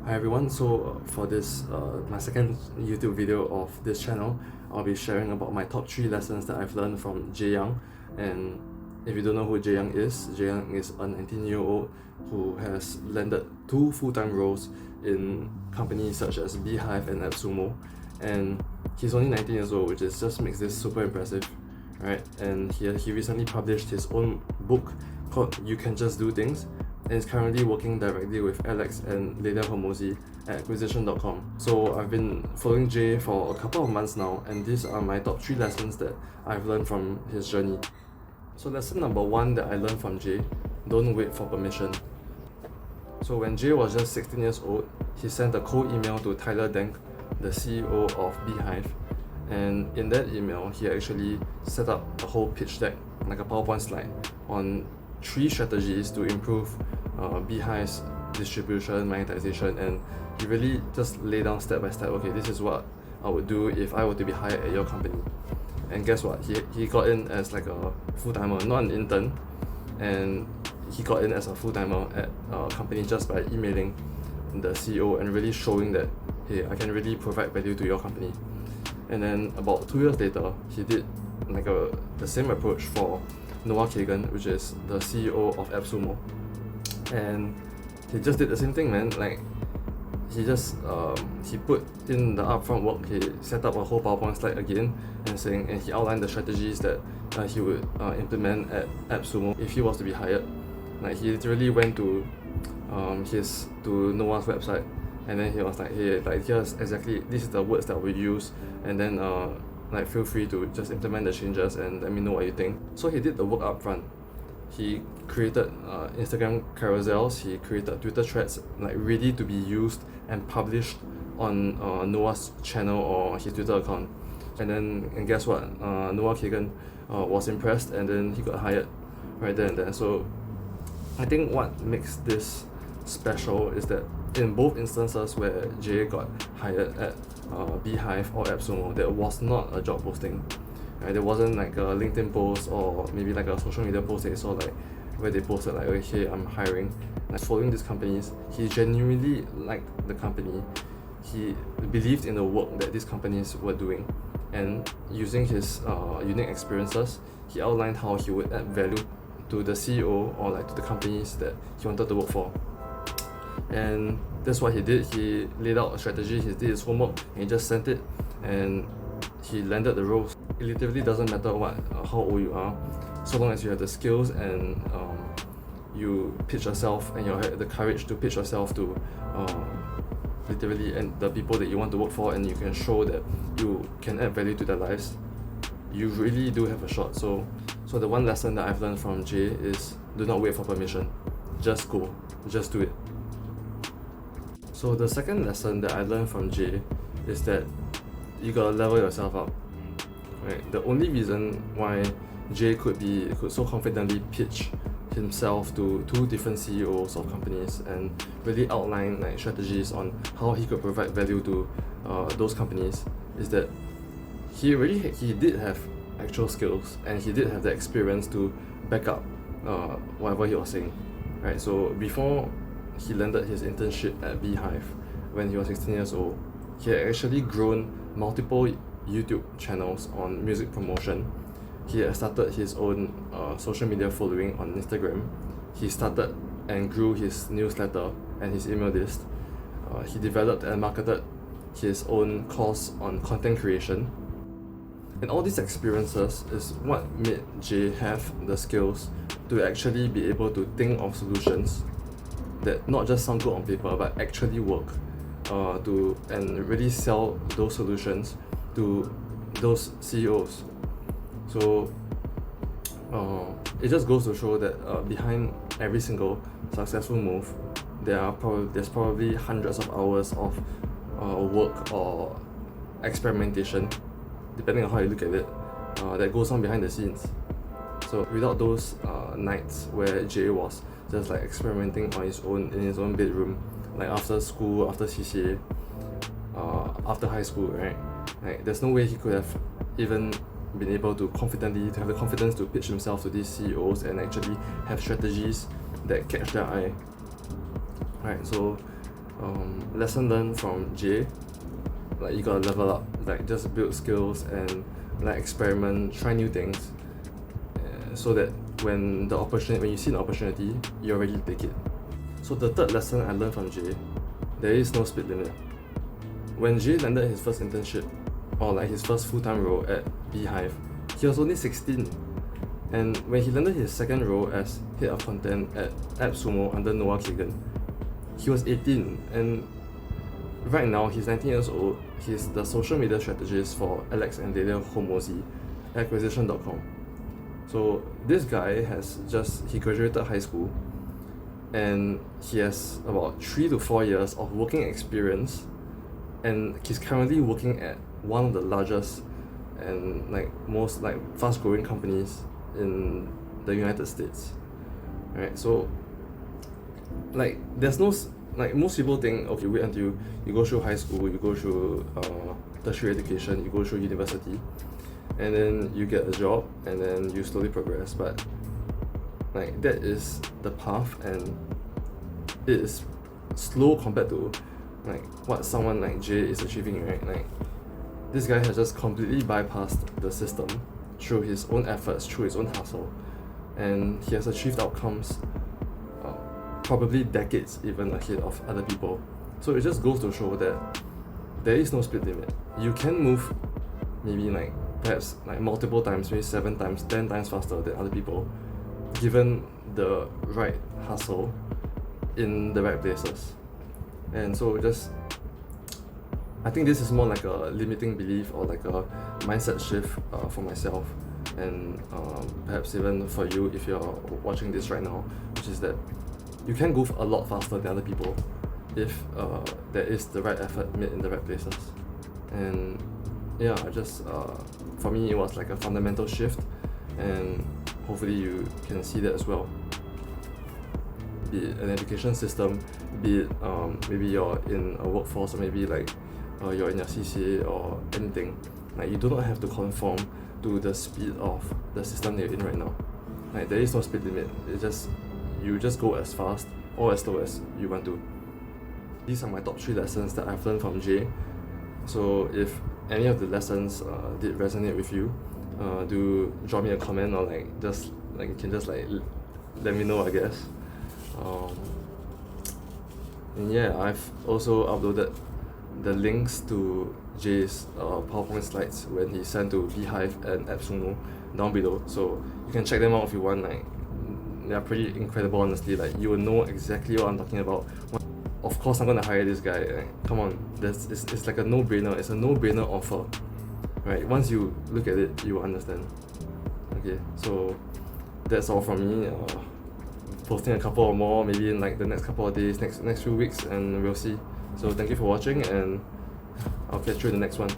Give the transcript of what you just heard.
Hi everyone, so for this, my second YouTube video of this channel, I'll be sharing about my top 3 lessons that I've learned from Jay Young. And if you don't know who Jay Young is a 19-year-old who has landed 2 full-time roles in companies such as Beehive and AppSumo. And he's only 19 years old, which just makes this super impressive, right? And he recently published his own book called You Can Just Do Things, and is currently working directly with Alex and Leda Hormozi at acquisition.com. So I've been following Jay for a couple of months now, and these are my top 3 lessons that I've learned from his journey. So lesson number 1 that I learned from Jay: don't wait for permission. So when Jay was just 16 years old, he sent a cold email to Tyler Denk, the CEO of Beehive, and in that email he actually set up a whole pitch deck, like a PowerPoint slide, on 3 strategies to improve Beehive's distribution, monetization, and he really just laid down step by step, okay, this is what I would do if I were to be hired at your company. And guess what? He got in as like a full-timer, not an intern, and he got in as a full-timer at a company just by emailing the CEO and really showing that, hey, I can really provide value to your company. And then about 2 years later, he did like the same approach for Noah Kagan, which is the CEO of AppSumo, and he just did the same thing, man. Like he just he put in the upfront work. He set up a whole PowerPoint slide again, and he outlined the strategies that he would implement at AppSumo if he was to be hired. Like he literally went to Noah's website, and then he was like, hey, like here's exactly, this is the words that we use, and then like feel free to just implement the changes and let me know what you think. So he did the work up front. He created Instagram carousels, he created Twitter threads, like ready to be used and published on Noah's channel or his Twitter account. And guess what? Noah Kagan was impressed, and then he got hired right there and then. So I think what makes this special is that in both instances where Jay got hired at Beehive or AppSumo, there was not a job posting. Right? There wasn't like a LinkedIn post or maybe like a social media post that you saw, like where they posted like, okay, I'm hiring. Like following these companies, he genuinely liked the company. He believed in the work that these companies were doing, and using his unique experiences, he outlined how he would add value to the CEO or like to the companies that he wanted to work for. And that's what he did. He laid out a strategy, he did his homework, and he just sent it, and he landed the roles. It literally doesn't matter how old you are, so long as you have the skills and you pitch yourself and you have the courage to pitch yourself to literally and the people that you want to work for, and you can show that you can add value to their lives, you really do have a shot. So the one lesson that I've learned from Jay is, do not wait for permission. Just go, just do it. So the second lesson that I learned from Jay is that you gotta level yourself up. Right? The only reason why Jay could so confidently pitch himself to 2 different CEOs of companies and really outline like strategies on how he could provide value to those companies is that he did have actual skills, and he did have the experience to back up whatever he was saying. Right? So before he landed his internship at Beehive when he was 16 years old, he had actually grown multiple YouTube channels on music promotion. He had started his own social media following on Instagram. He started and grew his newsletter and his email list. He developed and marketed his own course on content creation. And all these experiences is what made Jay have the skills to actually be able to think of solutions that not just sound good on paper but actually work, and really sell those solutions to those CEOs. So it just goes to show that behind every single successful move, there's probably hundreds of hours of work or experimentation, depending on how you look at it, that goes on behind the scenes. So without those nights where Jay was just like experimenting on his own in his own bedroom, like after school, after CCA, after high school, right? Like there's no way he could have even been able to have the confidence to pitch himself to these CEOs and actually have strategies that catch their eye. Right? So lesson learned from Jay, like you gotta level up, like just build skills and like experiment, try new things, so that when you see an opportunity, you're ready to take it. So the third lesson I learned from Jay, there is no split limit. When Jay landed his first internship, or like his first full-time role at Beehive, he was only 16. And when he landed his second role as head of content at AppSumo under Noah Kagan, he was 18. And right now, he's 19 years old. He's the social media strategist for Alex and Delia Hormozi, acquisition.com. So this guy he graduated high school, and he has about 3 to 4 years of working experience, and he's currently working at one of the largest and like most like fast growing companies in the United States. Right? So like there's no like most people think, okay, wait until you go through high school, you go through tertiary education, you go through university, and then you get a job, and then you slowly progress. But like that is the path, and it is slow compared to like what someone like Jay is achieving, right? Like this guy has just completely bypassed the system through his own efforts, through his own hustle, and he has achieved outcomes probably decades even ahead of other people. So it just goes to show that there is no split limit. You can move maybe like perhaps like multiple times, maybe 7 times, 10 times faster than other people, given the right hustle in the right places. And so I think this is more like a limiting belief or like a mindset shift for myself, and perhaps even for you if you're watching this right now, which is that you can go a lot faster than other people if there is the right effort made in the right places. And yeah, for me it was like a fundamental shift, and hopefully you can see that as well. Be it an education system, be it maybe you're in a workforce, or maybe like you're in your CCA or anything. Like you do not have to conform to the speed of the system that you're in right now. Like there is no speed limit. You just go as fast or as slow as you want to. These are my top 3 lessons that I've learned from Jay. So if any of the lessons did resonate with you, do drop me a comment, or you can just let me know, I guess. And yeah, I've also uploaded the links to Jay's PowerPoint slides when he sent to Beehive and AppSumo down below, so you can check them out if you want. Like they are pretty incredible, honestly. Like you will know exactly what I'm talking about. Of course I'm gonna hire this guy. Like, come on, it's like a no-brainer. It's a no-brainer offer, right? Once you look at it, you will understand. Okay, so that's all from me. Posting a couple or more maybe in like the next couple of days, next few weeks, and we'll see. So thank you for watching, and I'll catch you in the next one.